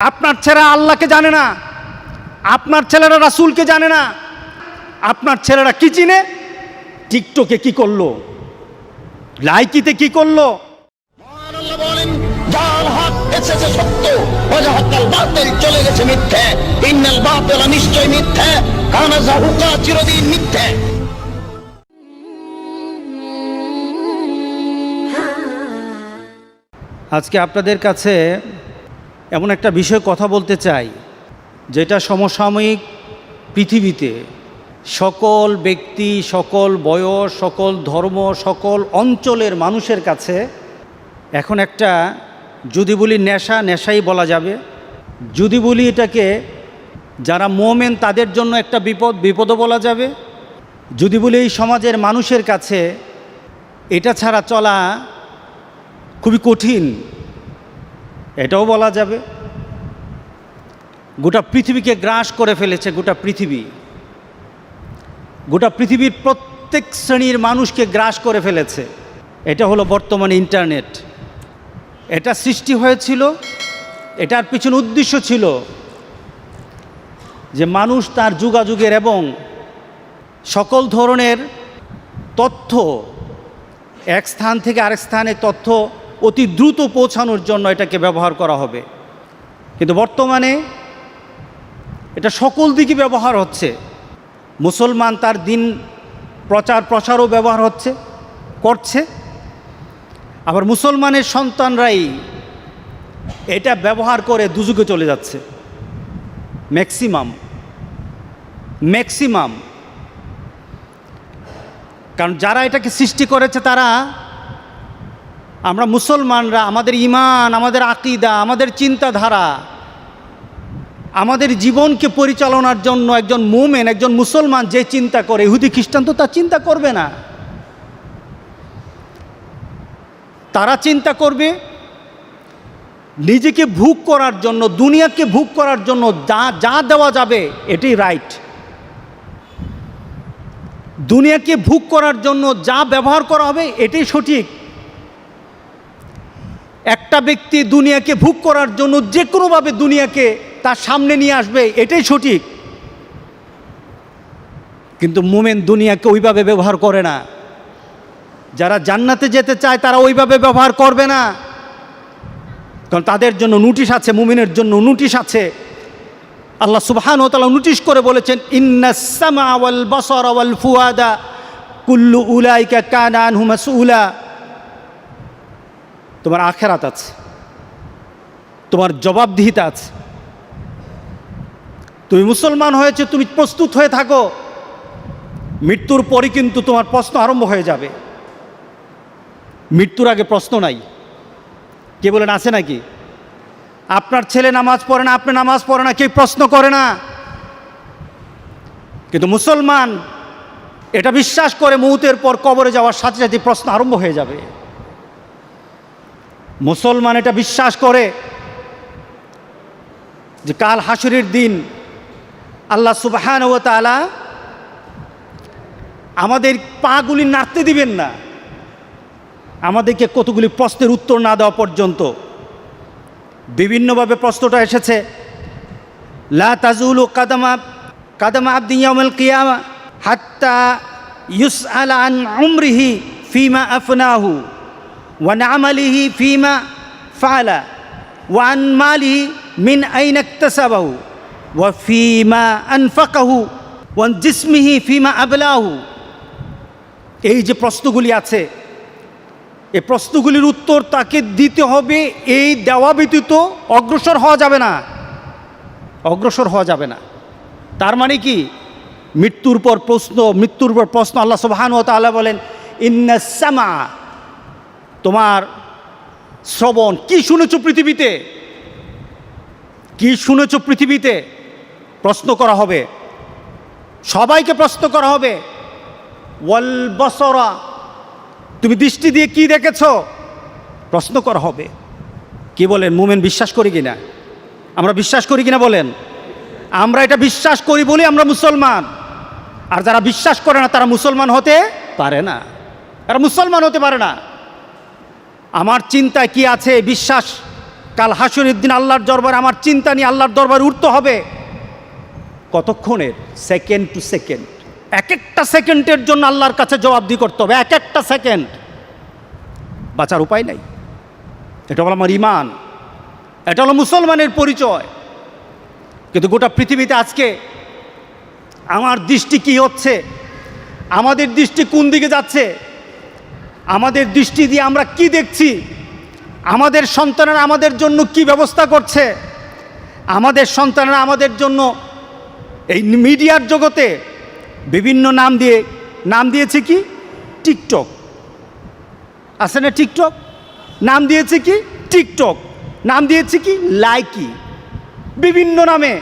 আপনার ছেলেরা আল্লাহকে জানে না, আপনার ছেলেরা রাসূলকে জানে না, আপনার ছেলেরা কি চিনে? টিকটকে কি করলো, লাইকিতে কি করলো। বলেন যার হক এসেছে সত্য, ওয়াজাহাকাল বাতিল চলে গেছে মিথ্যে। ইন্নাল বাতিল নিশ্চয় মিথ্যে, কানা যাহুকা চিরদিন মিথ্যে। আজকে আপনাদের কাছে এমন একটা বিষয় কথা বলতে চাই, যেটা সমসাময়িক পৃথিবীতে সকল ব্যক্তি, সকল বয়স, সকল ধর্ম, সকল অঞ্চলের মানুষের কাছে এখন একটা, যদি বলি নেশাই বলা যাবে, যদি বলি এটাকে যারা মোমেন তাদের জন্য একটা বিপদও বলা যাবে, যদি বলি এই সমাজের মানুষের কাছে এটা ছাড়া চলা খুবই কঠিন, এটাও বলা যাবে। গোটা পৃথিবীকে গ্রাস করে ফেলেছে, গোটা পৃথিবীর প্রত্যেক শ্রেণীর মানুষকে গ্রাস করে ফেলেছে। এটা হলো বর্তমানে ইন্টারনেট। এটা সৃষ্টি হয়েছিল, এটার পিছনে উদ্দেশ্য ছিল যে মানুষ তার যুগাযুগের এবং সকল ধরনের তথ্য এক স্থান থেকে আরেক স্থানে তথ্য অতি দ্রুত পৌঁছানোর জন্য এটাকে ব্যবহার করা হবে। কিন্তু বর্তমানে এটা সকল দিকে ব্যবহার হচ্ছে। মুসলমান তার দিন প্রসারও ব্যবহার করছে, আবার মুসলমানের সন্তানরাই এটা ব্যবহার করে দুযুগে চলে যাচ্ছে। ম্যাক্সিমাম কারণ যারা এটাকে সৃষ্টি করেছে তারা, আমরা মুসলমানরা, আমাদের ঈমান, আমাদের আকীদা, আমাদের চিন্তাধারা, আমাদের জীবনকে পরিচালনার জন্য একজন মুমিন, একজন মুসলমান যে চিন্তা করে, ইহুদি খ্রিস্টান তো তা চিন্তা করবে না। তারা চিন্তা করবে নিজেকে ভোগ করার জন্য, দুনিয়াকে ভোগ করার জন্য যা দেওয়া যাবে এটাই রাইট। দুনিয়াকে ভোগ করার জন্য যা ব্যবহার করা হবে এটাই সঠিক। একটা ব্যক্তি দুনিয়াকে ভোগ করার জন্য যে কোনোভাবে দুনিয়াকে তার সামনে নিয়ে আসবে এটাই সঠিক। কিন্তু মুমিন দুনিয়াকে ওইভাবে ব্যবহার করে না। যারা জান্নাতে যেতে চায় তারা ওইভাবে ব্যবহার করবে না, কারণ তাদের জন্য নোটিশ আছে, মুমিনের জন্য নোটিশ আছে। আল্লাহ সুবহানাহু ওয়া তাআলা নোটিশ করে বলেছেন, ইন্নাস সামআ ওয়াল বাসারা ওয়াল ফুয়াদা কুল্লু উলাইকা কানা আনহু মাসউলা। তোমার আখিরাত আছে, তোমার জবাবদিহিতা আছে। তুমি মুসলমান হয়েছে, তুমি প্রস্তুত হয়ে থাকো, মৃত্যুর পরে কিন্তু তোমার প্রশ্ন আরম্ভ হয়ে যাবে। মৃত্যুর আগে প্রশ্ন নাই। কে বলেন আছে নাকি? আপনার ছেলে নামাজ পড়ে না, আপনি নামাজ পড়ে না, কেউ প্রশ্ন করে না। কিন্তু মুসলমান এটা বিশ্বাস করে মৌতের পর কবরে যাওয়ার সাথে সাথে প্রশ্ন আরম্ভ হয়ে যাবে। মুসলমান এটা বিশ্বাস করে যে কাল হাসরের দিন আল্লাহ সুবহানাহু ওয়া তাআলা আমাদের পাগুলি নাড়তে দিবেন না, আমাদেরকে কতগুলি প্রশ্নের উত্তর না দেওয়া পর্যন্ত। বিভিন্নভাবে প্রশ্নটা এসেছে, লা তাজুলু কাদামা আবদি ইয়াউমাল কিয়ামা হাত্তা ইউসআলা আন উমরিহি ফিমা আফনাহু ওয়া আমালিহি ফিমা ফাআলা ওয়া আন মালিহি মিন আইনা ইকতাসাবাহু ওয়া ফিমা আনফাকাহু ওয়া আন জিসমিহি ফিমা আবলাহু। এই যে প্রশ্নগুলি আছে, এই প্রশ্নগুলির উত্তর তাকে দিতে হবে। এই দেওয়া ব্যতীত অগ্রসর হওয়া যাবে না। তার মানে কি? মৃত্যুর পর প্রশ্ন। আল্লাহ সুবহানাহু ওয়া তাআলা বলেন, ইন্নাস সামা, তোমার শ্রবণ, কি শুনেছো পৃথিবীতে, প্রশ্ন করা হবে, সবাইকে প্রশ্ন করা হবে। ওয়াল বাসারা, তুমি দৃষ্টি দিয়ে কি দেখেছো, প্রশ্ন করা হবে। কি বলেন, মুমিন বিশ্বাস করি কিনা? আমরা বিশ্বাস করি কিনা বলেন? আমরা এটা বিশ্বাস করি বলে আমরা মুসলমান। আর যারা বিশ্বাস করে না তারা মুসলমান হতে পারে না। আমার চিন্তায় কি আছে, বিশ্বাস কাল হাসরের দিন আল্লাহর দরবারে আমার চিন্তা নিয়ে আল্লাহর দরবারে উঠতে হবে। কতক্ষণের? সেকেন্ড টু সেকেন্ড, এক একটা সেকেন্ডের জন্য আল্লাহর কাছে জবাবদিহি করতে হবে, এক একটা সেকেন্ড। বাঁচার উপায় নাই। এটা হলো আমার ঈমান, এটা হলো মুসলমানের পরিচয়। কিন্তু গোটা পৃথিবীতে আজকে আমার দৃষ্টি কি হচ্ছে, আমাদের দৃষ্টি কোন দিকে যাচ্ছে, আমাদের দৃষ্টি দিয়ে আমরা কি দেখছি, আমাদের সন্তানেরা আমাদের জন্য কি ব্যবস্থা করছে, আমাদের সন্তানেরা আমাদের জন্য এই মিডিয়ার জগতে বিভিন্ন নাম দিয়েছে কি টিকটক, আছে না টিকটক, নাম দিয়েছে কি টিকটক, নাম দিয়েছে কি লাইকি, বিভিন্ন নামে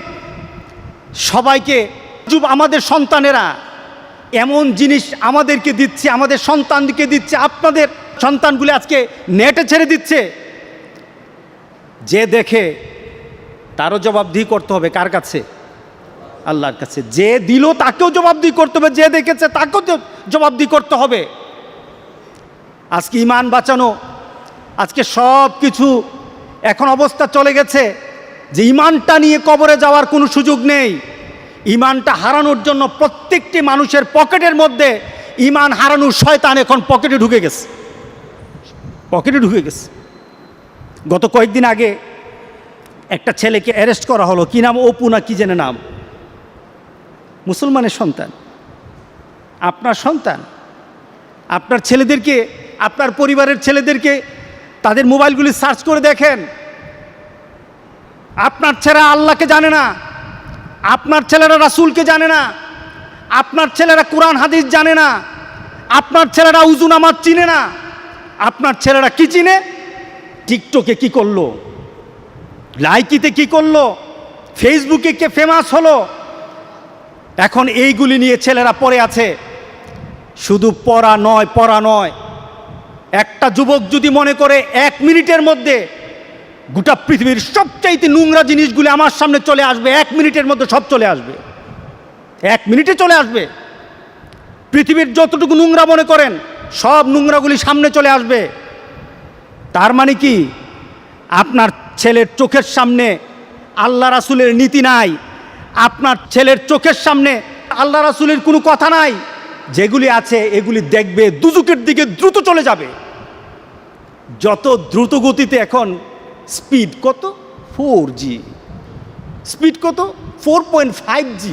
সবাইকে আমাদের সন্তানেরা এমন জিনিস আমাদেরকে দিচ্ছে, আমাদের সন্তানকে দিচ্ছে, আপনাদের সন্তানগুলি আজকে নেটে ছেড়ে দিচ্ছে। যে দেখে তারও জবাবদিহি করতে হবে কার কাছে? আল্লাহর কাছে। যে দিল তাকেও জবাবদিহি করতে হবে, যে দেখেছে তাকেও জবাবদিহি করতে হবে। আজকে ঈমান বাঁচানো, আজকে সব কিছু এখন অবস্থা চলে গেছে যে ঈমানটা নিয়ে কবরে যাওয়ার কোনো সুযোগ নেই। ঈমানটা হারানোর জন্য প্রত্যেকটি মানুষের পকেটের মধ্যে ঈমান হারানোর শয়তান এখন পকেটে ঢুকে গেছে, পকেটে ঢুকে গেছে। গত কয়েকদিন আগে একটা ছেলেকে অ্যারেস্ট করা হলো, কি নাম, অপু না কি জেনে নাম, মুসলমানের সন্তান, আপনার সন্তান। আপনার ছেলেদেরকে, আপনার পরিবারের ছেলেদেরকে তাদের মোবাইলগুলি সার্চ করে দেখেন। আপনার ছেলেরা আল্লাহকে জানে না, আপনার ছেলেরা রাসূলকে জানে না, আপনার ছেলেরা কোরআন হাদিস জানে না, আপনার ছেলেরা উযু নামাজ চিনে না। আপনার ছেলেরা কি চিনে? টিকটকে কি করলো, লাইকিতে কি করলো, ফেসবুকে কে ফেমাস হলো। এখন এইগুলি নিয়ে ছেলেরা পড়ে আছে। শুধু পড়া নয়, একটা যুবক যদি মনে করে 1 মিনিটের মধ্যে গোটা পৃথিবীর সবচাইতে নোংরা জিনিসগুলি আমার সামনে চলে আসবে, 1 মিনিটের মধ্যে সব চলে আসবে, 1 মিনিটে চলে আসবে। পৃথিবীর যতটুকু নোংরা মনে করেন সব নোংরাগুলি সামনে চলে আসবে। তার মানে কি? আপনার ছেলের চোখের সামনে আল্লাহ রাসূলের নীতি নাই, আপনার ছেলের চোখের সামনে আল্লাহ রাসূলের কোনো কথা নাই। যেগুলি আছে এগুলি দেখবে, দুজকের দিকে দ্রুত চলে যাবে। যত দ্রুত গতিতে এখন স্পিড কত, 4G, স্পিড কত 4.5G,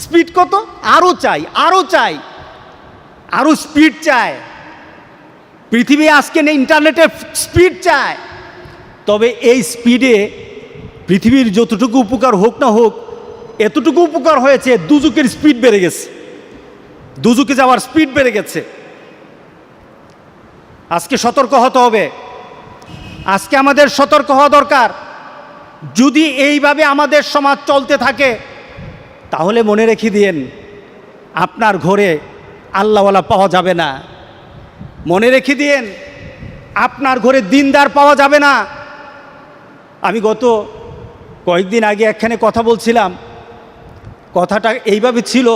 স্পিড কত, আরও চাই, আরও স্পিড চায়। পৃথিবী আজকে নেই, ইন্টারনেটের স্পিড চায়। তবে এই স্পিডে পৃথিবীর যতটুকু উপকার হোক না হোক, এতটুকু উপকার হয়েছে, দুজকের স্পিড বেড়ে গেছে, দুজকে যাওয়ার স্পিড বেড়ে গেছে। আজকে সতর্ক হতে হবে, আজকে আমাদের সতর্ক হওয়া দরকার। যদি এইভাবে আমাদের সমাজ চলতে থাকে তাহলে মনে রেখে দিন, আপনার ঘরে আল্লাহওয়ালা পাওয়া যাবে না। মনে রেখে দিন, আপনার ঘরে দিনদার পাওয়া যাবে না। আমি গত কয়েকদিন আগে একখানে কথা বলছিলাম, কথাটা এইভাবে ছিল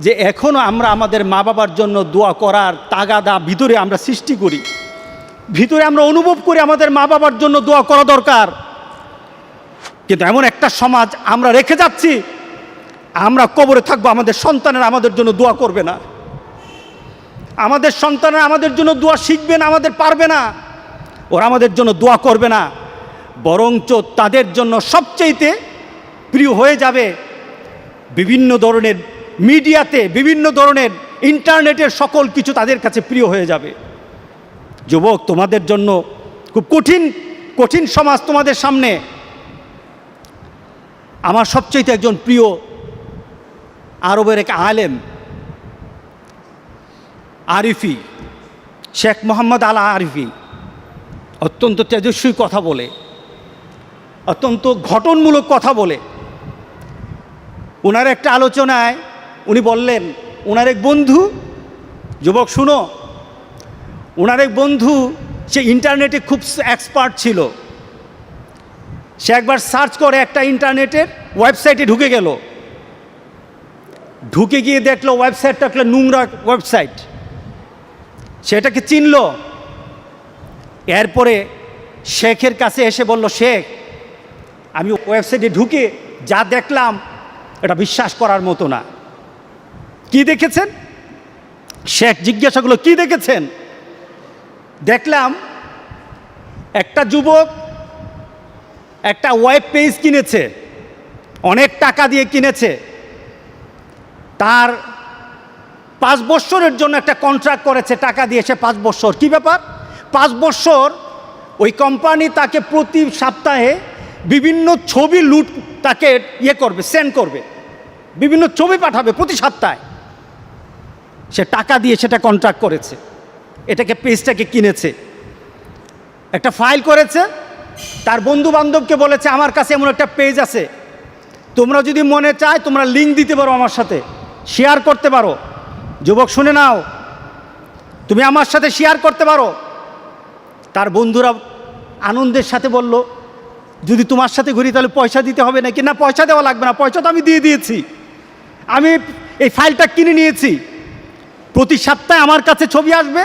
যে এখনও আমরা আমাদের মা বাবার জন্য দোয়া করার তাগাদা ভিতরে আমরা সৃষ্টি করি, ভিতরে আমরা অনুভব করি আমাদের মা বাবার জন্য দোয়া করা দরকার। কিন্তু এমন একটা সমাজ আমরা রেখে যাচ্ছি, আমরা কবরে থাকবো, আমাদের সন্তানেরা আমাদের জন্য দোয়া করবে না, আমাদের সন্তানেরা আমাদের জন্য দোয়া শিখবে না, আমাদের পারবে না, ওরা আমাদের জন্য দোয়া করবে না। বরঞ্চ তাদের জন্য সবচেয়ে প্রিয় হয়ে যাবে বিভিন্ন ধরনের মিডিয়াতে, বিভিন্ন ধরনের ইন্টারনেটের সকল কিছু তাদের কাছে প্রিয় হয়ে যাবে। যুবক, তোমাদের জন্য খুব কঠিন সমাজ তোমাদের সামনে। আমার সবচেয়ে একজন প্রিয় আরবের এক আলেম, আরিফি, শেখ মোহাম্মদ আল আরিফি, অত্যন্ত তেজস্বী কথা বলে, অত্যন্ত ঘটনমূলক কথা বলে। ওনার একটা আলোচনায় উনি বললেন, ওনার এক বন্ধু, যুবক শুনো, ওনার এক বন্ধু সে ইন্টারনেটে খুব এক্সপার্ট ছিল। সে একবার সার্চ করে একটা ইন্টারনেটের ওয়েবসাইটে ঢুকে গেল, ঢুকে গিয়ে দেখলো ওয়েবসাইটটা একটা নোংরা ওয়েবসাইট, সেটাকে চিনল। এরপরে শেখের কাছে এসে বলল, শেখ আমি ওয়েবসাইটে ঢুকে যা দেখলাম এটা বিশ্বাস করার মতো না। কি দেখেছেন? শেখ জিজ্ঞাসা করলো, কি দেখেছেন? দেখলাম একটা যুবক একটা ওয়েব পেজ কিনেছে, অনেক টাকা দিয়ে কিনেছে, তার 5 বছরের জন্য একটা কন্ট্রাক্ট করেছে, টাকা দিয়েছে 5 বছর। কি ব্যাপার? 5 বছর ওই কোম্পানি তাকে প্রতি সপ্তাহে বিভিন্ন ছবি তাকে করবে, সেন্ড করবে, বিভিন্ন ছবি পাঠাবে প্রতি সপ্তাহে। সে টাকা দিয়ে সেটা কন্ট্রাক্ট করেছে, এটাকে পেজটাকে কিনেছে, একটা ফাইল করেছে, তার বন্ধু বান্ধবকে বলেছে আমার কাছে এমন একটা পেজ আছে, তোমরা যদি মনে চায় তোমরা লিঙ্ক দিতে পারো, আমার সাথে শেয়ার করতে পারো। যুবক শুনে নাও, তুমি আমার সাথে শেয়ার করতে পারো। তার বন্ধুরা আনন্দের সাথে বলল, যদি তোমার সাথে ঘুরি তাহলে পয়সা দিতে হবে নাকি? না, পয়সা দেওয়া লাগবে না, পয়সা তো আমি দিয়ে দিয়েছি, আমি এই ফাইলটা কিনে নিয়েছি, প্রতি সপ্তাহে আমার কাছে ছবি আসবে,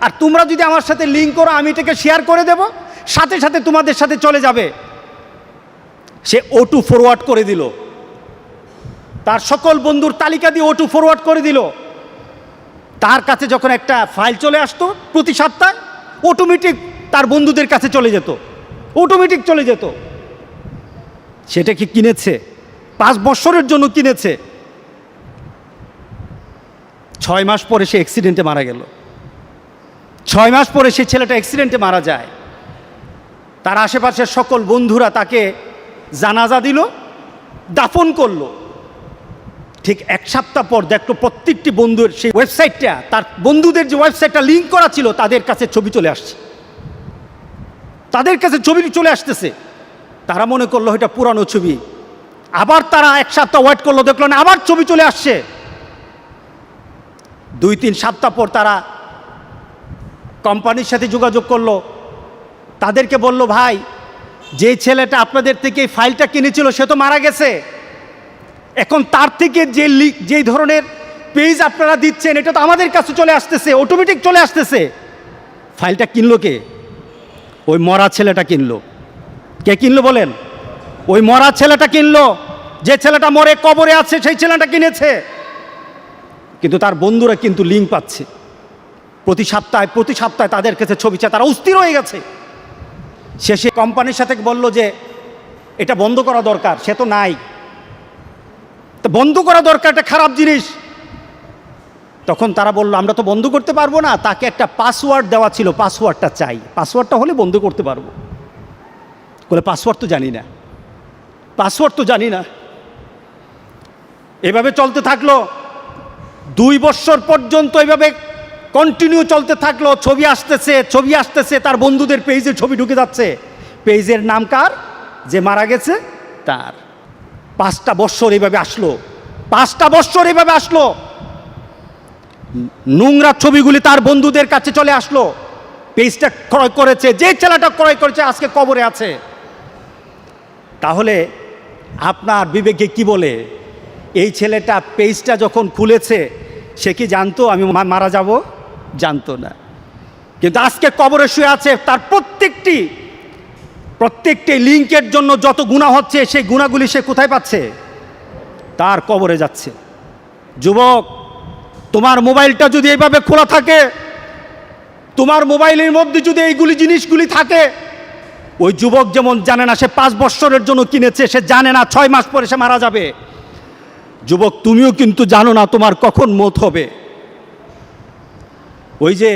আর তোমরা যদি আমার সাথে লিঙ্ক করো আমি এটাকে শেয়ার করে দেব, সাথে সাথে তোমাদের সাথে চলে যাবে। সে O2 ফরওয়ার্ড করে দিল, তার সকল বন্ধুর তালিকা দিয়ে O2 ফরওয়ার্ড করে দিল। তার কাছে যখন একটা ফাইল চলে আসতো প্রতি সপ্তাহে, অটোমেটিক তার বন্ধুদের কাছে চলে যেত, অটোমেটিক চলে যেত। সেটা কি কিনেছে? 5 বছরের জন্য কিনেছে। 6 মাস পরে সে অ্যাক্সিডেন্টে মারা গেল। 6 মাস পরে সে ছেলেটা অ্যাক্সিডেন্টে মারা যায়। তার আশেপাশের সকল বন্ধুরা তাকে জানাজা দিল, দাফন করলো। ঠিক 1 সপ্তাহ পর দেখলো প্রত্যেকটি বন্ধুর সেই ওয়েবসাইটটা, তার বন্ধুদের যে ওয়েবসাইটটা লিঙ্ক করা ছিল, তাদের কাছে ছবি চলে আসছে, তাদের কাছে ছবি চলে আসতেছে। তারা মনে করলো এটা পুরানো ছবি। আবার তারা 1 সপ্তাহ ওয়েট করলো, দেখলো না, আবার ছবি চলে আসছে। 2-3 সপ্তাহ পর তারা কোম্পানির সাথে যোগাযোগ করলো, তাদেরকে বলল, ভাই যে ছেলেটা আপনাদের থেকে এই ফাইলটা কিনেছিল সে তো মারা গেছে, এখন তার থেকে যে ধরনের পেজ আপনারা দিচ্ছেন এটা তো আমাদের কাছে চলে আসতেছে, অটোমেটিক চলে আসতেছে। ফাইলটা কিনলো কে? ওই মরা ছেলেটা কিনলো। কে কিনলো বলেন? ওই মরা ছেলেটা কিনলো। যে ছেলেটা মরে কবরে আছে সেই ছেলেটা কিনেছে। কিন্তু তার বন্ধুরা কিন্তু লিঙ্ক পাচ্ছে, প্রতি সপ্তাহে তাদের কাছে ছবি চায়, তারা অস্থির হয়ে গেছে। শেষে কোম্পানির সাথে বলল যে এটা বন্ধ করা দরকার, সে তো নাই, তো বন্ধ করা দরকার, এটা খারাপ জিনিস। তখন তারা বলল আমরা তো বন্ধ করতে পারবো না, তাকে একটা পাসওয়ার্ড দেওয়া ছিল, পাসওয়ার্ডটা চাই, পাসওয়ার্ডটা হলে বন্ধ করতে পারবো। বলে পাসওয়ার্ড তো জানি না, পাসওয়ার্ড তো জানি না। এভাবে চলতে থাকলো 2 বছর পর্যন্ত, এভাবে কন্টিনিউ চলতে থাকলো। ছবি আসতেছে, তার বন্ধুদের পেজে ছবি ঢুকে যাচ্ছে। পেজের নাম কার? যে মারা গেছে তার। 5টা বছর এইভাবে আসলো, 5টা বছর এইভাবে আসলো। নোংরা ছবিগুলি তার বন্ধুদের কাছে চলে আসলো। পেজটা ক্রয় করেছে, যে ছেলেটা ক্রয় করেছে আজকে কবরে আছে। তাহলে আপনার বিবেকে কি বলে? এই ছেলেটা পেজটা যখন খুলেছে সে কি জানতো আমি মারা যাব? জানতো না। কিন্তু আজকে কবরে শুয়ে আছে, তার প্রত্যেকটি লিঙ্কের জন্য যত গুনাহ হচ্ছে সেই গুনাহগুলি সে কোথায় পাচ্ছে? তার কবরে যাচ্ছে। যুবক, তোমার মোবাইলটা যদি এইভাবে খোলা থাকে, তোমার মোবাইলের মধ্যে যদি এইগুলি জিনিসগুলি থাকে, ওই যুবক যেমন জানে না সে 5 বছরের জন্য কিনেছে, সে জানে না 6 মাস পরে সে মারা যাবে। যুবক, তুমিও কিন্তু জানো না তোমার কখন মৌত হবে। ওই যে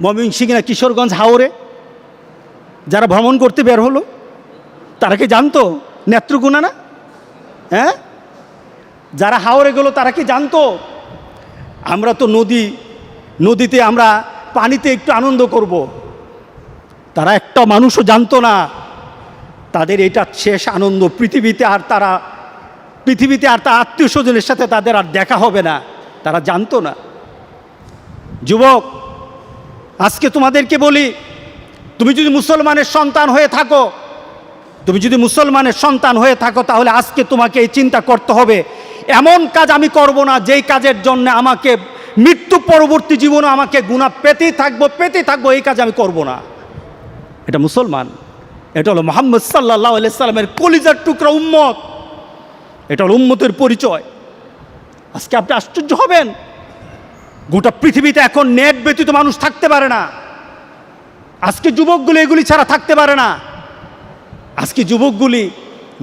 ময়মনসিংহ না কিশোরগঞ্জ হাওরে যারা ভ্রমণ করতে বের হলো, তারা কি জানতো নেত্রকোনা না? হ্যাঁ, যারা হাওরে গেল তারা কি জানতো আমরা তো নদীতে আমরা পানিতে একটু আনন্দ করব? তারা একটা মানুষও জানতো না তাদের এটা শেষ আনন্দ। পৃথিবীতে আর তার আত্মীয় স্বজনের সাথে তাদের আর দেখা হবে না, তারা জানতো না। যুবক, আজকে তোমাদেরকে বলি, তুমি যদি মুসলমানের সন্তান হয়ে থাকো তাহলে আজকে তোমাকে এই চিন্তা করতে হবে, এমন কাজ আমি করব না যেই কাজের জন্য আমাকে মৃত্যু পরবর্তী জীবনে আমাকে গুনাহ পেতেই থাকবো, এই কাজ আমি করব না। এটা মুসলমান, এটা হলো মুহাম্মদ সাল্লাল্লাহু আলাইহি সাল্লামের কলিজার টুকরা উম্মত, এটা হলো উম্মতের পরিচয়। আজকে আপনি আশ্চর্য হবেন, গোটা পৃথিবীতে এখন নেট ব্যতীত মানুষ থাকতে পারে না। আজকে যুবকগুলি এগুলি ছাড়া থাকতে পারে না। আজকে যুবকগুলি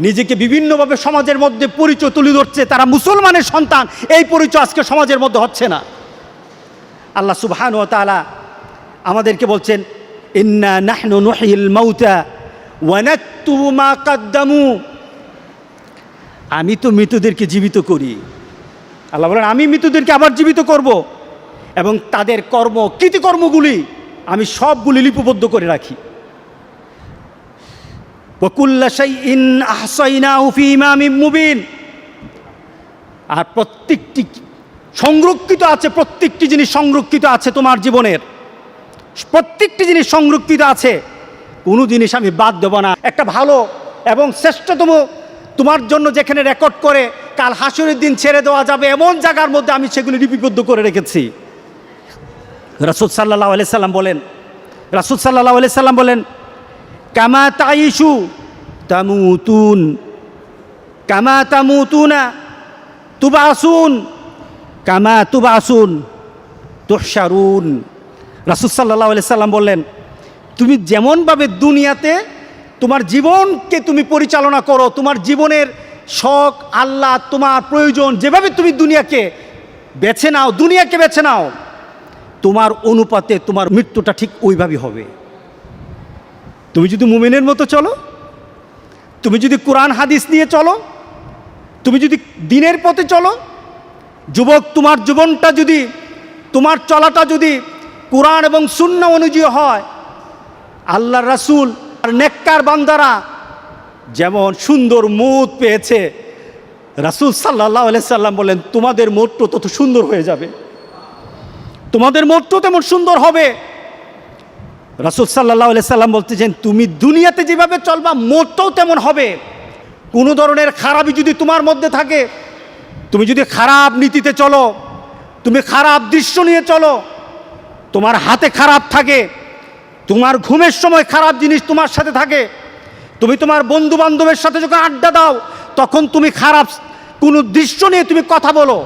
নিজেকে বিভিন্নভাবে সমাজের মধ্যে পরিচয় তুলে ধরছে, তারা মুসলমানের সন্তান, এই পরিচয় আজকে সমাজের মধ্যে হচ্ছে না। আল্লাহ সুবহানাহু ওয়া তাআলা আমাদেরকে বলছেন, ইন্না নাহনু নুহয়িল মাউতা ওয়া নাকতুবু মা কদ্দামু, আমি তো মৃতদেরকে জীবিত করি। আল্লাহ বলেন, আমি মৃতদেরকে আবার জীবিত করব এবং তাদের কৃতিকর্মগুলি আমি সবগুলি লিপিবদ্ধ করে রাখি। ওয়া কুল্লা শাইইন আহসাইনাহু ফি ইমামিম মুবিন, আর প্রত্যেকটি সংরক্ষিত আছে, প্রত্যেকটি জিনিস সংরক্ষিত আছে তোমার জীবনের, প্রত্যেকটি জিনিস সংরক্ষিত আছে, কোনো জিনিস আমি বাদ দেব না। একটা ভালো এবং শ্রেষ্ঠতম তোমার জন্য যেখানে রেকর্ড করে কাল হাসরের দিন ছেড়ে দেওয়া যাবে এমন জায়গার মধ্যে আমি সেগুলি লিপিবদ্ধ করে রেখেছি। রাসূল সাল্লাল্লাহু আলাইহি সাল্লাম বলেন, কামা তাইশু তামুতুন কামা তামুতুনা তুবাসুন কামা তুবাসুন তুহশারুন। রাসূল সাল্লাল্লাহু আলাইহি সাল্লাম বললেন, তুমি যেমনভাবে দুনিয়াতে তোমার জীবনকে তুমি পরিচালনা করো, তোমার জীবনের শখ আল্লাহ তোমার প্রয়োজন যেভাবে তুমি দুনিয়াকে বেছে নাও, তোমার অনুপাতে তোমার মৃত্যুটা ঠিক ওইভাবেই হবে। তুমি যদি মুমিনের মতো চলো, তুমি যদি কোরআন হাদিস নিয়ে চলো, তুমি যদি দ্বীনের পথে চলো, যুবক তোমার জীবনটা যদি, তোমার চলাটা যদি কোরআন এবং সুন্নাহ অনুযায়ী হয়, আল্লাহর রাসূল আর নেককার বান্দারা যেমন সুন্দর মৌত পেয়েছে, রাসূল সাল্লাল্লাহু আলাইহি সাল্লাম বলেন, তোমাদের মৌতটা তত সুন্দর হয়ে যাবে, তোমাদের মৌতটাও তেমন সুন্দর হবে। রাসূল সাল্লাল্লাহু আলাইহি সাল্লাম বলতেছেন, তুমি দুনিয়াতে যেভাবে চলবা মৌতটাও তেমন হবে। কোনো ধরনের খারাপই যদি তোমার মধ্যে থাকে, তুমি যদি খারাপ নীতিতে চলো, তুমি খারাপ দৃশ্য নিয়ে চলো, তোমার হাতে খারাপ থাকে, তোমার ঘুমের সময় খারাপ জিনিস তোমার সাথে থাকে, তুমি তোমার বন্ধু বান্ধবের সাথে যখন আড্ডা দাও তখন তুমি খারাপ কোনো দৃশ্য নিয়ে তুমি কথা বলো,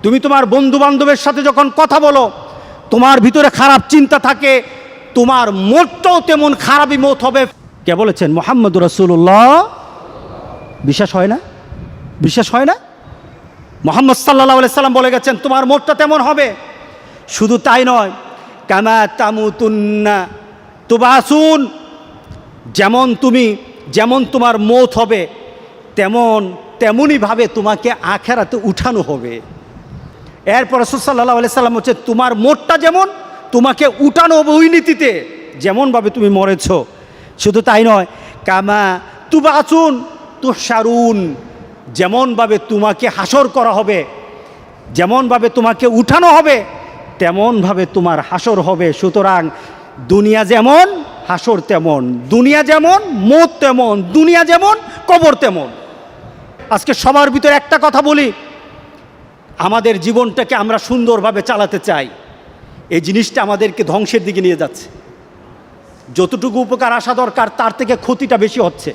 তুমি তোমার বন্ধু বান্ধবের সাথে যখন কথা বলো তোমার ভিতরে খারাপ চিন্তা থাকে, তোমার মতটাও তেমন খারাপই মত হবে। কে বলেছেন? মুহাম্মদুর রাসূলুল্লাহ। বিশ্বাস হয় না? বিশ্বাস হয় না? মুহাম্মদ সাল্লাল্লাহু আলাইহি সাল্লাম বলে গেছেন তোমার মতটা তেমন হবে। শুধু তাই নয়, কামা তামুতুন্না তুবাসুন, যেমন তোমার মৌত হবে তেমনইভাবে তোমাকে আখিরাতে উঠানো হবে। এরপর রাসূল সাল্লাল্লাহু আলাইহি সাল্লাম হচ্ছে তোমার মতটা যেমন তোমাকে উঠানো হবে ওই নীতিতে যেমনভাবে তুমি মরেছ। শুধু তাই নয়, কামা তুবাসুন তুহশারুন, যেমনভাবে তোমাকে হাসর করা হবে, যেমনভাবে তোমাকে উঠানো হবে তেমনভাবে তোমার হাসর হবে। সুতরাং দুনিয়া যেমন হাসর তেমন, দুনিয়া যেমন মৌত তেমন, দুনিয়া যেমন কবর তেমন। আজকে সবার ভিতরে একটা কথা বলি, আমাদের জীবনটাকে আমরা সুন্দরভাবে চালাতে চাই, এই জিনিসটা আমাদেরকে ধ্বংসের দিকে নিয়ে যাচ্ছে। যতটুকু উপকার আসা দরকার তার থেকে ক্ষতিটা বেশি হচ্ছে।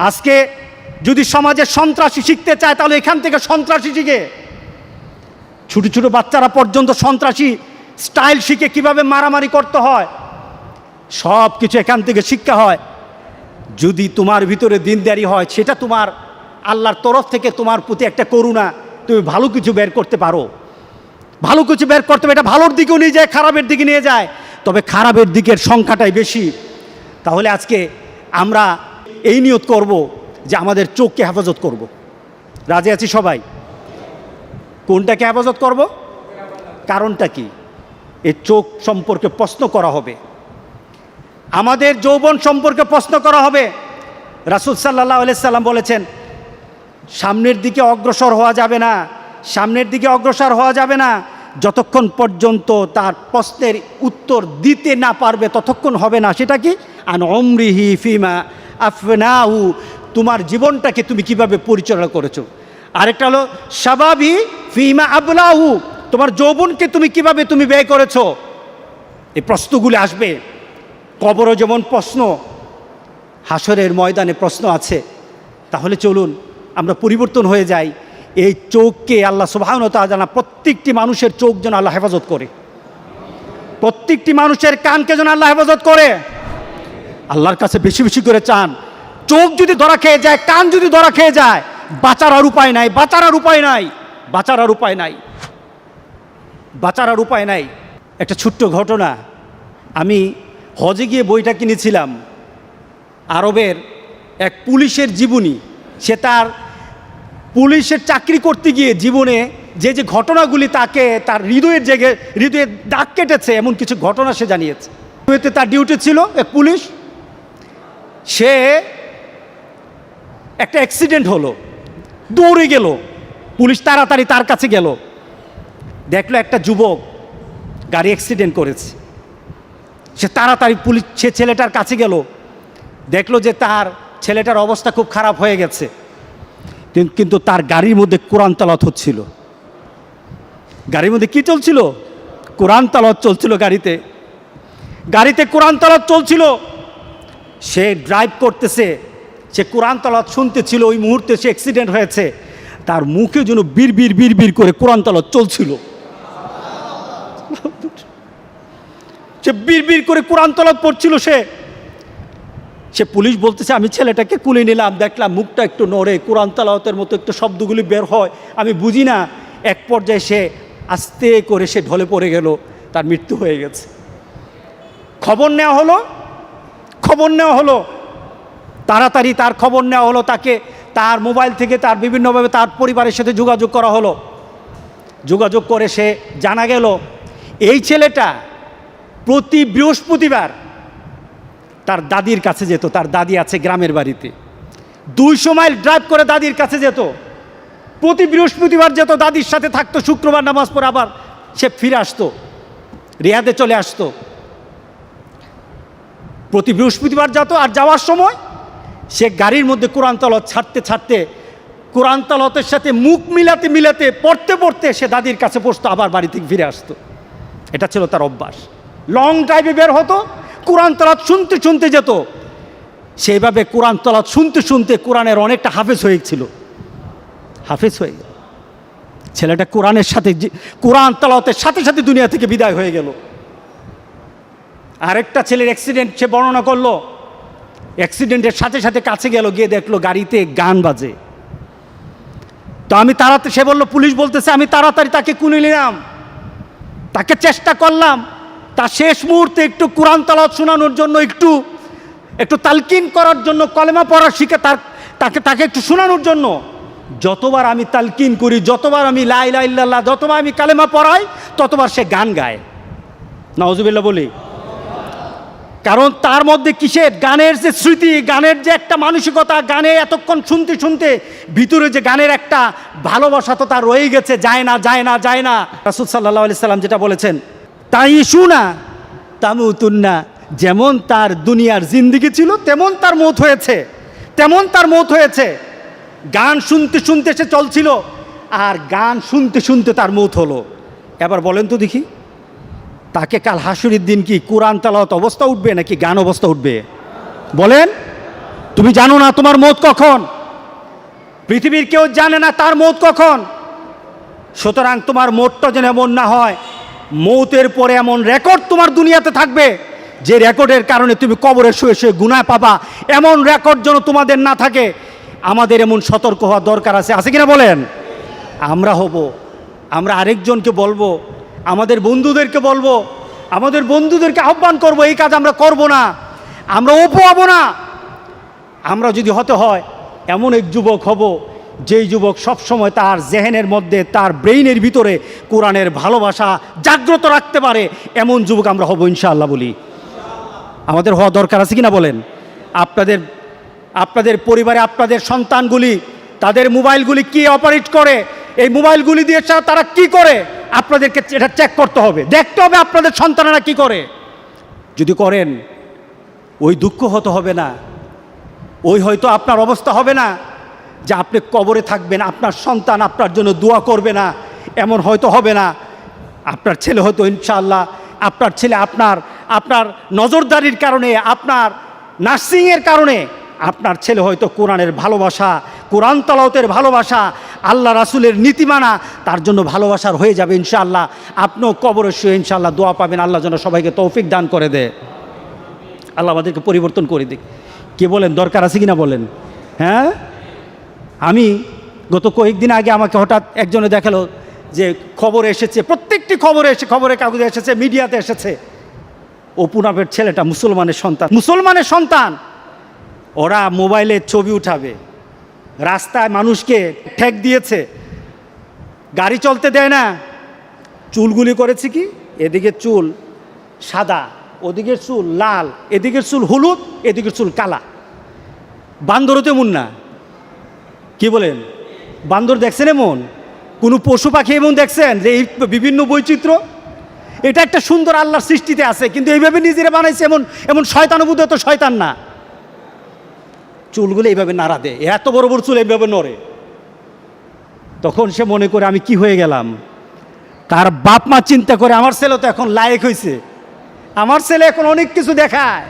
আজকে যদি সমাজে সন্ত্রাসী শিখতে চায় তাহলে এখান থেকে সন্ত্রাসী শিখে, ছোটো ছোটো বাচ্চারা পর্যন্ত সন্ত্রাসী স্টাইল শিখে কিভাবে মারামারি করতে হয়, সব কিছু এখান থেকে শিক্ষা হয়। যদি তোমার ভিতরে দিনদারি হয়, সেটা তোমার আল্লাহর তরফ থেকে তোমার প্রতি একটা করুণা, তুমি ভালো কিছু বের করতে পারো, ভালো কিছু বের করতে পারো। এটা ভালোর দিকেও নিয়ে যায়, খারাপের দিকে নিয়ে যায়, তবে খারাপের দিকের সংখ্যাটাই বেশি। তাহলে আজকে আমরা এই নিয়ত করব যে আমাদের চোখকে হেফাজত করব। রাজি আছি সবাই? কোনটাকে হেফাজত করব? কারণটা কি? এই চোখ সম্পর্কে প্রশ্ন করা হবে, আমাদের যৌবন সম্পর্কে প্রশ্ন করা হবে। রাসূল সাল্লাল্লাহু আলাইহি সাল্লাম বলেছেন, সামনের দিকে অগ্রসর হওয়া যাবে না, সামনের দিকে অগ্রসর হওয়া যাবে না যতক্ষণ পর্যন্ত তার প্রশ্নের উত্তর দিতে না পারবে ততক্ষণ হবে না। সেটা কি? আন উমরিহি ফিমা আফনাহু, তোমার জীবনটাকে তুমি কিভাবে পরিচালনা করেছো। আরেকটা হলো শাবাবি ফিমা আবলাহু, তোমার যৌবনকে তুমি কিভাবে ব্যয় করেছো। এই প্রশ্নগুলি আসবে। কবরও যেমন প্রশ্ন, হাসরের ময়দানে প্রশ্ন আছে। তাহলে চলুন আমরা পরিবর্তন হয়ে যাই। এই চোখকে আল্লাহ সুবহানাহু ওয়া তাআলা প্রত্যেকটি মানুষের চোখ যেন আল্লাহ হেফাজত করে, প্রত্যেকটি মানুষের কানকে যেন আল্লাহ হেফাজত করে। আল্লাহর কাছে বেশি বেশি করে চান। চোখ যদি ধরা খেয়ে যায়, কান যদি ধরা খেয়ে যায়, বাঁচার আর উপায় নাই, বাঁচার আর উপায় নাই, বাঁচার আর উপায় নাই, বাঁচার আর উপায় নাই। একটা ছোট্ট ঘটনা, আমি হজে গিয়ে বইটা কিনেছিলাম। আরবের এক পুলিশের জীবনী, সে তার পুলিশের চাকরি করতে গিয়ে জীবনে যে যে ঘটনাগুলি তাকে তার হৃদয়ে দাগ কেটেছে, এমন কিছু ঘটনা সে জানিয়েছে। তার ডিউটি ছিল এক পুলিশ, সে একটা অ্যাক্সিডেন্ট হলো, দৌড়ে গেল, পুলিশ তাড়াতাড়ি তার কাছে গেল, দেখলো একটা যুবক গাড়ি অ্যাক্সিডেন্ট করেছে। সে তাড়াতাড়ি সে ছেলেটার কাছে গেল, দেখলো যে তার ছেলেটার অবস্থা খুব খারাপ হয়ে গেছে, কিন্তু তার গাড়ির মধ্যে কোরআন তেলাওয়াত হচ্ছিল। গাড়ির মধ্যে কি চলছিল? কোরআন তেলাওয়াত চলছিল। গাড়িতে কোরআন তেলাওয়াত চলছিল। সে ড্রাইভ করতেছে, সে কোরআন তেলাওয়াত শুনতেছিল। ওই মুহূর্তে সে অ্যাক্সিডেন্ট হয়েছে, তার মুখে যেন বিড়বিড় বিড়বিড় করে কোরআন তেলাওয়াত চলছিল। সে বিড়বিড় করে কোরআন তেলাওয়াত পড়ছিল। সে পুলিশ বলতেছে, আমি ছেলেটাকে কুলে নিলাম, দেখলাম মুখটা একটু নড়ে, কোরআন তেলাওয়াতের মতো একটু শব্দগুলি বের হয়, আমি বুঝি না। এক পর্যায়ে সে আস্তে করে সে ঢলে পড়ে গেল, তার মৃত্যু হয়ে গেছে। খবর নেওয়া হলো, তাড়াতাড়ি তার খবর নেওয়া হলো, তাকে তার মোবাইল থেকে তার বিভিন্নভাবে তার পরিবারের সাথে যোগাযোগ করা হলো। যোগাযোগ করে সে জানা গেল এই ছেলেটা প্রতি বৃহস্পতিবার তার দাদির কাছে যেত। তার দাদি আছে গ্রামের বাড়িতে, 200 মাইল ড্রাইভ করে দাদির কাছে যেত। প্রতি বৃহস্পতিবার যেত, দাদির সাথে থাকতো, শুক্রবার নামাজ পড়ে আবার সে ফিরে আসতো, রিয়াদে চলে আসতো। প্রতি বৃহস্পতিবার যেত, আর যাওয়ার সময় সে গাড়ির মধ্যে কোরআন তেলাওয়াত ছাড়তে কোরআন তেলাওয়াতের সাথে মুখ মিলাতে পড়তে সে দাদির কাছে বসতো, আবার বাড়ি থেকে ফিরে আসতো। এটা ছিল তার অভ্যাস। লং ড্রাইভে বের হতো, কোরআন তেলাওয়াত শুনতে যেত। সেইভাবে কোরআন তেলাওয়াত শুনতে কোরআনের অনেকটা হাফেজ হয়ে গেল। ছেলেটা কোরআন তেলাওয়াতের সাথে দুনিয়া থেকে বিদায় হয়ে গেল। আরেকটা ছেলের অ্যাক্সিডেন্ট সে বর্ণনা করলো। অ্যাক্সিডেন্টের সাথে কাছে গেল, গিয়ে দেখলো গাড়িতে গান বাজে। তো সে বললো, পুলিশ বলতেছে, আমি তাড়াতাড়ি তাকে কুলে নিলাম, তাকে চেষ্টা করলাম তার শেষ মুহূর্তে একটু কোরআন তেলাওয়াত শোনানোর জন্য, একটু তালকিন করার জন্য, কলেমা পড়া শিখে তাকে একটু শোনানোর জন্য। যতবার আমি তালকিন করি, যতবার আমি লা ইলাহা ইল্লাল্লাহ, যতবার আমি কালেমা পড়াই, ততবার সে গান গায়। নাউজুবিল্লাহ বলি। কারণ তার মধ্যে কিসের গানের যে স্মৃতি, গানের যে একটা মানসিকতা, গানে এতক্ষণ শুনতে ভিতরে যে গানের একটা ভালোবাসা তো তার রয়ে গেছে, যায় না। রাসূল সাল্লাল্লাহু আলাইহি সাল্লাম যেটা বলেছেন, তাইশুনা তামুতুন্না, যেমন তার দুনিয়ার জিন্দেগি ছিল তেমন তার মৌত হয়েছে। গান শুনতে সে চলছিল, আর গান শুনতে তার মৌত হলো। এবার বলেন তো দেখি, তাকে কাল হাসুরের দিন কি কোরআন তেলাওয়াত অবস্থা উঠবে নাকি গান অবস্থা উঠবে? বলেন। তুমি জানো না তোমার মৌত কখন, পৃথিবীর কেউ জানে না তার মৌত কখন। সুতরাং তোমার মৌতটা যেন এমন না হয়, মৌতের পরে এমন রেকর্ড তোমার দুনিয়াতে থাকবে যে রেকর্ডের কারণে তুমি কবরে শুয়ে গুনাহ পাবা, এমন রেকর্ড যেন তোমাদের না থাকে। আমাদের এমন সতর্ক হওয়া দরকার আছে কিনা বলেন? আমরা আরেকজনকে বলবো, আমাদের বন্ধুদেরকে আহ্বান করব, এই কাজ আমরা করব না, আমরা হবো না। আমরা যদি হতে হয় এমন এক যুবক হব, যেই যুবক সবসময় তার জেহেনের মধ্যে, তার ব্রেইনের ভিতরে কোরআনের ভালোবাসা জাগ্রত রাখতে পারে, এমন যুবক আমরা হব ইনশাআল্লাহ বলি। আমাদের হওয়া দরকার আছে কিনা বলেন? আপনাদের পরিবারে আপনাদের সন্তানগুলি তাদের মোবাইলগুলি কি অপারেট করে, এই মোবাইলগুলি দিয়ে তারা কি করে, আপনাদেরকে এটা চেক করতে হবে, দেখতে হবে আপনাদের সন্তানেরা কি করে। যদি করেন, ওই দুঃখ হতে হবে না, ওই হয়তো আপনার অবস্থা হবে না যে আপনি কবরে থাকবেন, আপনার সন্তান আপনার জন্য দোয়া করবে না, এমন হয়তো হবে না। আপনার ছেলে হয়তো ইনশাআল্লাহ, আপনার ছেলে আপনার নজরদারির কারণে, আপনার নার্সিংয়ের কারণে আপনার ছেলে হয়তো কোরআনের ভালোবাসা, কোরআন তালাওয়াতের ভালোবাসা, আল্লাহ রাসূলের নীতি মানা তার জন্য ভালোবাসার হয়ে যাবে ইনশাআল্লাহ। আপনিও কবরে শুয়ে ইনশাআল্লাহ দোয়া পাবেন, আল্লাহ যেন সবাইকে তৌফিক দান করে দেয়, আল্লাহ আমাদেরকে পরিবর্তন করে দিক। কে বলেন, দরকার আছে কিনা বলেন? হ্যাঁ, আমি গত কয়েকদিন আগে আমাকে হঠাৎ একজনে দেখালো যে খবরে এসেছে, প্রত্যেকটি খবরে এসে, খবরের কাগজে এসেছে, মিডিয়াতে এসেছে, অপু নামের ছেলেটা মুসলমানের সন্তান, মুসলমানের সন্তান, ওরা মোবাইলে ছবি উঠাবে, রাস্তায় মানুষকে ঠেক দিয়েছে, গাড়ি চলতে দেয় না, চুলগুলি করেছে কি, এদিকে চুল সাদা, ওদিকের চুল লাল, এদিকের চুল হলুদ, এদিকের চুল কালা। বান্দরও তেমন না, কি বলেন? বান্দর দেখছেন এমন? কোনো পশু পাখি এমন দেখছেন যে এই বিভিন্ন বৈচিত্র্য? এটা একটা সুন্দর আল্লাহর সৃষ্টিতে আছে, কিন্তু এইভাবে নিজেরা বানাইছে, এমন এমন শয়তানুভূত তো শয়তান না। চুলগুলো এইভাবে নাড়া দেয়, এত বড় বড় চুল এইভাবে নড়ে। তখন সে মনে করে আমি কি হয়ে গেলাম। তার বাপ মা চিন্তা করে আমার ছেলে তো এখন লায়েক হয়েছে, আমার ছেলে এখন অনেক কিছু দেখায়,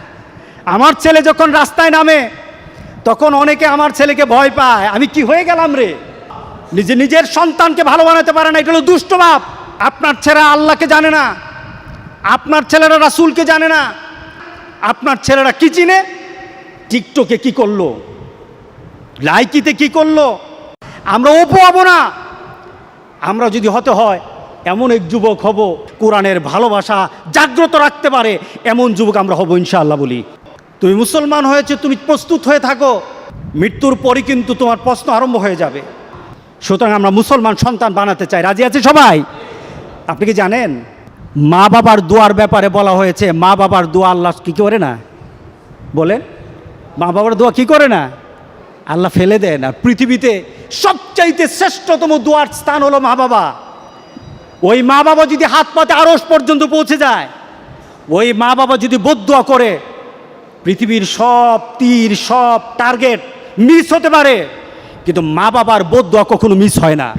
আমার ছেলে যখন রাস্তায় নামে তখন অনেকে আমার ছেলেকে ভয় পায়, আমি কি হয়ে গেলাম রে। নিজের সন্তানকে ভালো বানাতে পারে না, এটা হলো দুষ্ট বাপ। আপনার ছেলেরা আল্লাহকে জানে না, আপনার ছেলেরা রাসূলকে জানে না, আপনার ছেলেরা কি চিনে? টিকটকে কি করলো, লাইকিতে কি করলো। আমরা অপু হব না, আমরা যদি হতে হয় এমন এক যুবক হব কোরআনের ভালোবাসা জাগ্রত রাখতে পারে, এমন যুবক আমরা হব ইনশাআল্লাহ। বলি, তুমি মুসলমান হয়েছে, তুমি প্রস্তুত হয়ে থাকো, মৃত্যুর পরই কিন্তু তোমার প্রশ্ন আরম্ভ হয়ে যাবে। সুতরাং আমরা মুসলমান সন্তান বানাতে চাই, রাজি আছে সবাই? আপনি কি জানেন মা বাবার দোয়ার ব্যাপারে বলা হয়েছে, মা বাবার দোয়া আল্লাহ কি করে না? বলেন, মা বাবার দোয়া কি করে না? আল্লাহ ফেলে দেয় না। পৃথিবীতে সবচাইতে শ্রেষ্ঠতম দোয়ার স্থান হলো মা বাবা। ওই মা বাবা যদি হাত পাতে আরশ পর্যন্ত পৌঁছে যায়, ওই মা বাবা যদি বদদোয়া করে, পৃথিবীর সব তীর, সব টার্গেট মিস হতে পারে, কিন্তু মা বাবার বদদোয়া কখনো মিস হয় না,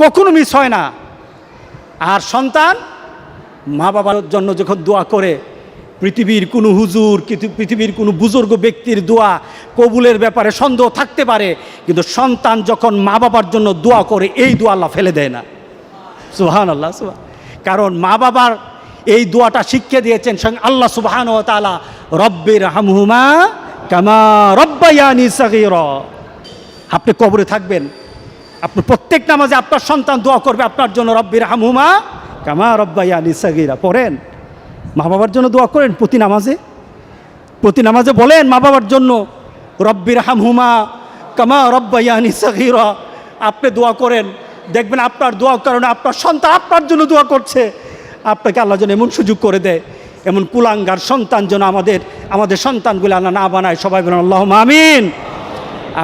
কখনো মিস হয় না। আর সন্তান মা বাবার জন্য যখন দোয়া করে, পৃথিবীর কোনো হুজুর, পৃথিবীর কোনো বুজুর্গ ব্যক্তির দোয়া কবুলের ব্যাপারে সন্দেহ থাকতে পারে, কিন্তু সন্তান যখন মা বাবার জন্য দোয়া করে, এই দোয়া আল্লাহ ফেলে দেয় না। সুবহানাল্লাহ, সুবহান। কারণ মা বাবার এই দোয়াটা শিখিয়ে দিয়েছেন স্বয়ং আল্লাহ সুবহানাহু ওয়া তাআলা, রব্বির হামহুমা কামা রব্বায়ানি সাগীরা। আপনি কবরে থাকবেন, আপনি প্রত্যেক নামাজে আপনার সন্তান দোয়া করবে আপনার জন্য, রব্বির হামহুমা কামা রব্বায়ানি সাগীরা। পড়েন, মা বাবার জন্য দোয়া করেন প্রতি নামাজে, প্রতি নামাজে বলেন মা বাবার জন্য, রব্বির হামহুমা কামা রব্বায়ানি সাগীরা। আপনি দোয়া করেন, দেখবেন আপনার দোয়ার কারণে আপনার সন্তান আপনার জন্য দোয়া করছে। আপনাকে আল্লাহ যেন এমন সুযোগ করে দেয়, এমন কুলাঙ্গার সন্তান যেন আমাদের সন্তানগুলো আল্লাহ না বানায়। সবাই বলেন আল্লাহুম্মা আমিন।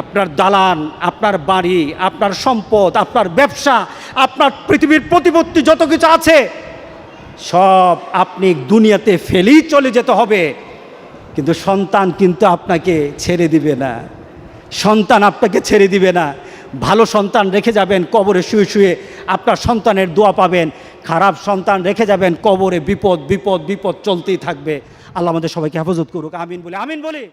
আপনার দালান, আপনার বাড়ি, আপনার সম্পদ, আপনার ব্যবসা, আপনার পৃথিবীর প্রতিপত্তি যত কিছু আছে, সব আপনি দুনিয়াতে ফেলেই চলে যেতে হবে, কিন্তু সন্তান কিন্তু আপনাকে ছেড়ে দিবে না, সন্তান আপনাকে ছেড়ে দিবে না। ভালো সন্তান রেখে যাবেন, কবরে শুয়ে শুয়ে আপনার সন্তানের দোয়া পাবেন। খারাপ সন্তান রেখে যাবেন, কবরে বিপদ বিপদ বিপদ চলতেই থাকবে। আল্লাহ আমাদের সবাইকে হেফাজত করুক, আমিন বলি, আমিন বলি।